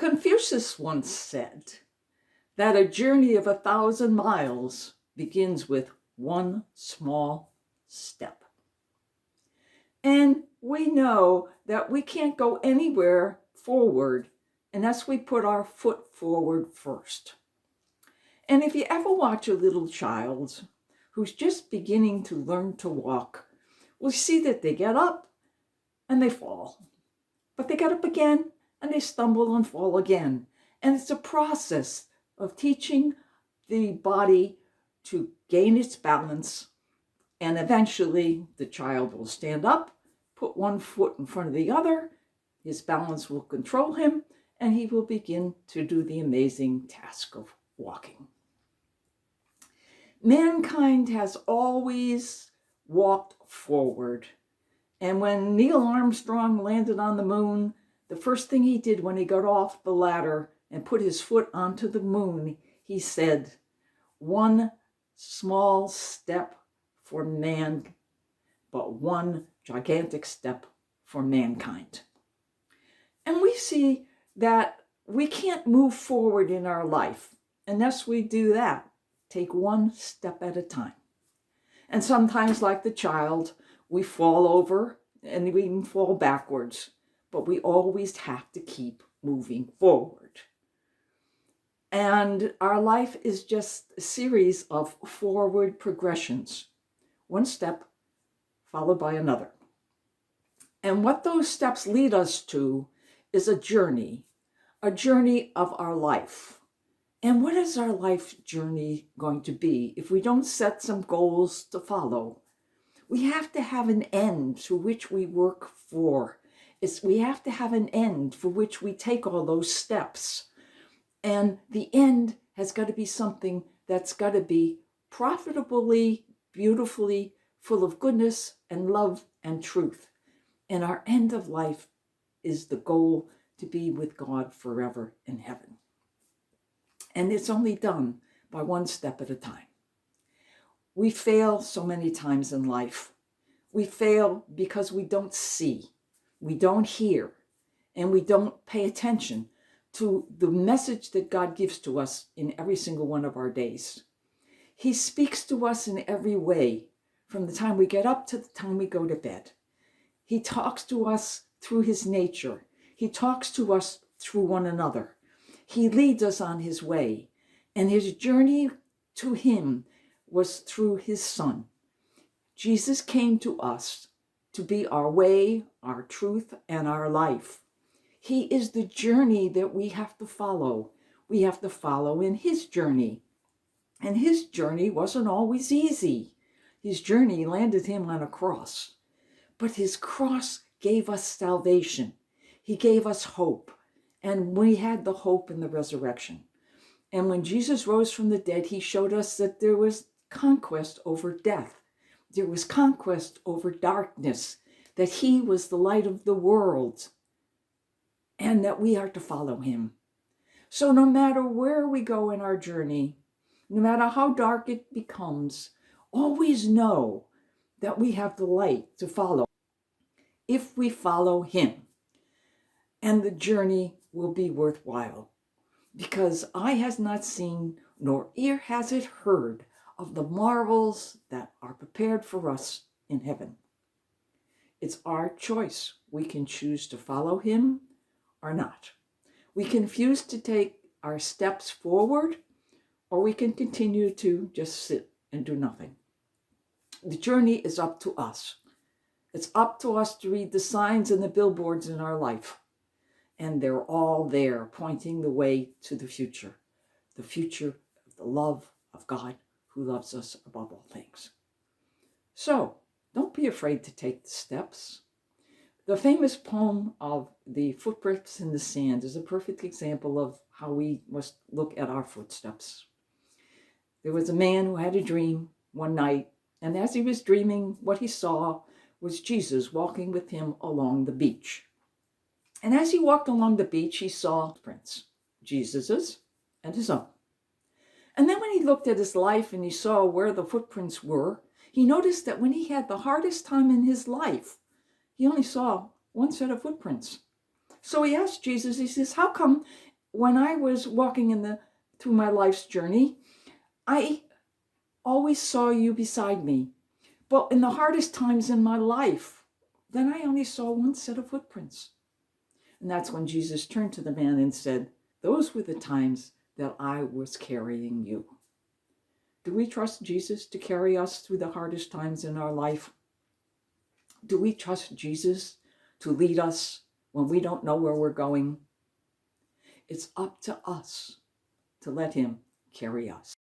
Confucius once said that a journey of 1,000 miles begins with one small step. And we know that we can't go anywhere forward unless we put our foot forward first. And if you ever watch a little child who's just beginning to learn to walk, we'll see that they get up and they fall. But they get up again and they stumble and fall again. And it's a process of teaching the body to gain its balance. And eventually the child will stand up, put one foot in front of the other, his balance will control him, and he will begin to do the amazing task of walking. Mankind has always walked forward. And when Neil Armstrong landed on the moon, the first thing he did when he got off the ladder and put his foot onto the moon, he said, "One small step for man, but one gigantic step for mankind." And we see that we can't move forward in our life unless we do that. Take one step at a time. And sometimes, like the child, we fall over and we even fall backwards, but we always have to keep moving forward. And our life is just a series of forward progressions, one step followed by another. And what those steps lead us to is a journey of our life. And what is our life journey going to be if we don't set some goals to follow? We have to have an end to which we work for. We have to have an end for which we take all those steps. And the end has got to be something that's got to be profitably, beautifully, full of goodness and love and truth. And our end of life is the goal to be with God forever in heaven. And it's only done by one step at a time. We fail so many times in life. We fail because we don't see, we don't hear, and we don't pay attention to the message that God gives to us in every single one of our days. He speaks to us in every way, from the time we get up to the time we go to bed. He talks to us through his nature. He talks to us through one another. He leads us on his way, and his journey to him was through his Son. Jesus came to us to be our way, our truth, and our life. He is the journey that we have to follow. We have to follow in his journey. And his journey wasn't always easy. His journey landed him on a cross. But his cross gave us salvation. He gave us hope. And we had the hope in the resurrection. And when Jesus rose from the dead, he showed us that there was conquest over death. There was conquest over darkness, that he was the light of the world, and that we are to follow him. So no matter where we go in our journey, no matter how dark it becomes, always know that we have the light to follow if we follow him. And the journey will be worthwhile, because eye has not seen, nor ear has it heard of the marvels that are prepared for us in heaven. It's our choice. We can choose to follow him or not. We can choose to take our steps forward, or we can continue to just sit and do nothing. The journey is up to us. It's up to us to read the signs and the billboards in our life. And they're all there, pointing the way to the future of the love of God, who loves us above all things. So, don't be afraid to take the steps. The famous poem of the footprints in the sand is a perfect example of how we must look at our footsteps. There was a man who had a dream one night, and as he was dreaming, what he saw was Jesus walking with him along the beach. And as he walked along the beach, he saw footprints, Jesus's and his own. And then when he looked at his life and he saw where the footprints were, he noticed that when he had the hardest time in his life, he only saw one set of footprints. So he asked Jesus, he says, how come when I was walking through my life's journey, I always saw you beside me. But in the hardest times in my life, then I only saw one set of footprints. And that's when Jesus turned to the man and said, those were the times that I was carrying you. Do we trust Jesus to carry us through the hardest times in our life? Do we trust Jesus to lead us when we don't know where we're going? It's up to us to let him carry us.